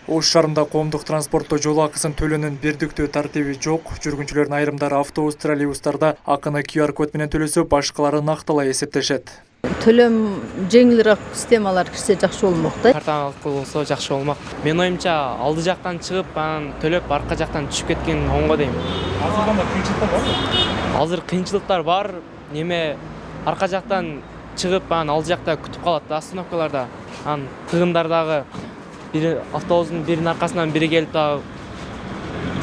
Ош шаарында коомдук транспортто жол акысын төлөөнүн бирдиктүү тартиби жок. Жүргүнчүлөрдүн айрымдары автобус, троллейбустарда акыны QR код менен төлөсө, башкалары нактылай эсептешет. Төлөм жеңилирээк системалар кирсе жакшы болмок да. Карта аркылуу болсо жакшы болмок. Менин оюмча алды жактан чыгып, анан төлөп арка жактан түшүп кеткен оңго дейм. Азырда кыйынчылыктар барбы? Азыр кыйынчылыктар бар. Неме арка жактан чыгып, анан алды жакта күтүп калат да остановкаларда. Анан тыгындардагы бири автобустун биринин аркасынан бири келип дагы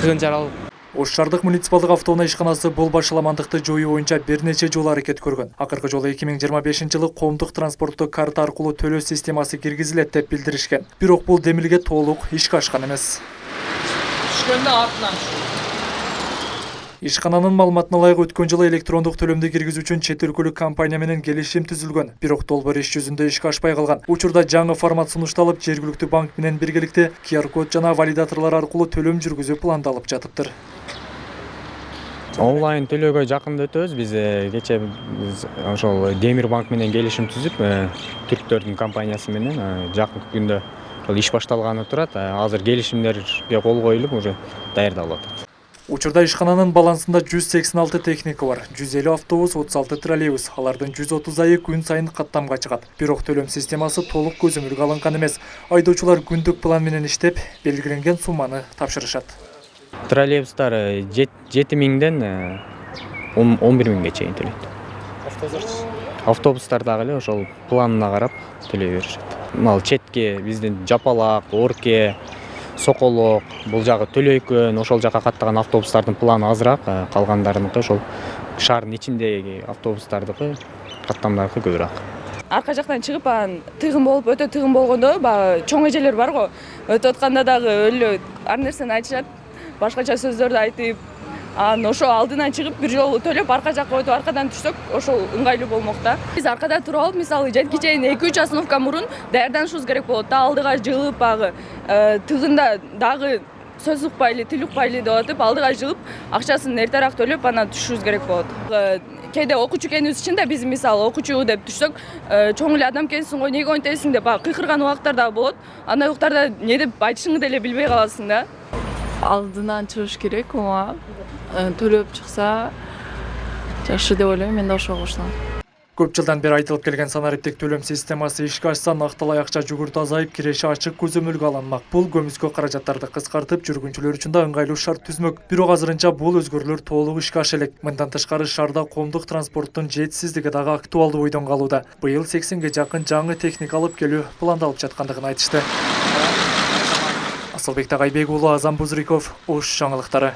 тыгын жаралып. Ош шаардык муниципалдык автоунаа ишканасы бул башаламандыкты жоюу боюнча бир нече жолу аракет көргөн. Акыркы жолу 2025-жылы коомдук транспортту карта аркылуу төлөө системасы киргизилет деп билдиришкен. Бирок бул демилге толук ишке ашкан эмес. Түшкөндө артынан Ишкананын маалыматына ылайык өткөн жылы электрондук төлөмдү киргизүү үчүн чет өлкөлүк компания менен келишим түзүлгөн. Бирок долбоор иш жүзүндө ишке ашпай калган. Учурда жаңы формат сунушталып, жергиликтүү банк менен биргеликте QR код жана валидаторлор аркылуу төлөм жүргүзүү пландалып жатыптыр. Онлайн төлөөгө жакында өтөбүз. Биз кече ошол Демир банк менен келишим түзүп, түрктөрдүн компаниясы менен жакынкы күндө иш башталганы турат. Азыр келишимдерге кол коюлуп, уже даярдалып атат. Учурда ишкананын балансында 186 техника бар, 150 автобус, 36 троллейбус, алардын 130 күн сайын каттамга чыгат. Бирок төлөм системасы толук көзөмөлгө алынган эмес. Айдоочулар күндүк план менен иштеп, белгиленген сумманы тапшырышат. Троллейбустар 7000ден 11000 чейин төлөйт. Автобустар дагы эле ошол планына карап төлөй беришет. Ал четке биздин Жапалак, Орке, Соколок, бул жагы Төлөйкөн, ошол жака каттаган автобустардын планы азыраак, калгандарыныкы ошол шаардын ичиндеги автобустардыкы каттамдары көбүрөөк. Арка жактан чыгып, анан тыгын болуп, өтө тыгын болгондо, баягы чоң эжелер бар го, өтүп атканда дагы өлө ар нерсени айтышат, башкача сөздөрдү айтып, анан ошо алдынан чыгып бир жолу төлөп, арка жакка өтүп, аркадан түшсөк, ошол ыңгайлуу болмок да. Биз аркада туруп алып, мисалы жетки чейин 2-3 остановка мурун даярданышыбыз керек болот да, алдыга жылып, багы тыгында дагы сөз укпайлы, тил укпайлы деп атып, алдыга жылып, акчасын эртерээк төлөп, анан түшүшүбүз керек болот. Кээде окуучу экенибиз үчүн да биз мисалы окуучу деп түшсөк, чоң эле адам экенсиң го, эмнеге онтесиң деп кыйкырган убактар да болот. Андай убактарда эмне деп айтышыңды деле билбей каласың да. Алдынан чыгыш керек, ооба. Төлөп чыкса жакшы деп ойлойм, мен да ошого кошулам. Көп жылдан бери айтылып келген санариптик төлөм системасы ишке ашса, нактылай акча жүгүртү азайып, киреши ачык көзөмөлгө алынмак. Бул көмүскө каражаттарды кыскартып, жүргүнчүлөр үчүн да ыңгайлуу шарт түзмөк. Бирок азырынча бул өзгөрүүлөр толук ишке аша элек. Мындан тышкары шаарда коомдук транспорттун жетишсиздиги дагы актуалдуу бойдон калууда. Быйыл 80ге жакын жаңы техника алып келүү пландалып жаткандыгын айтышты. Асылбек Тагайбек уулу, Азам Бузриков, Ош жаңылыктары.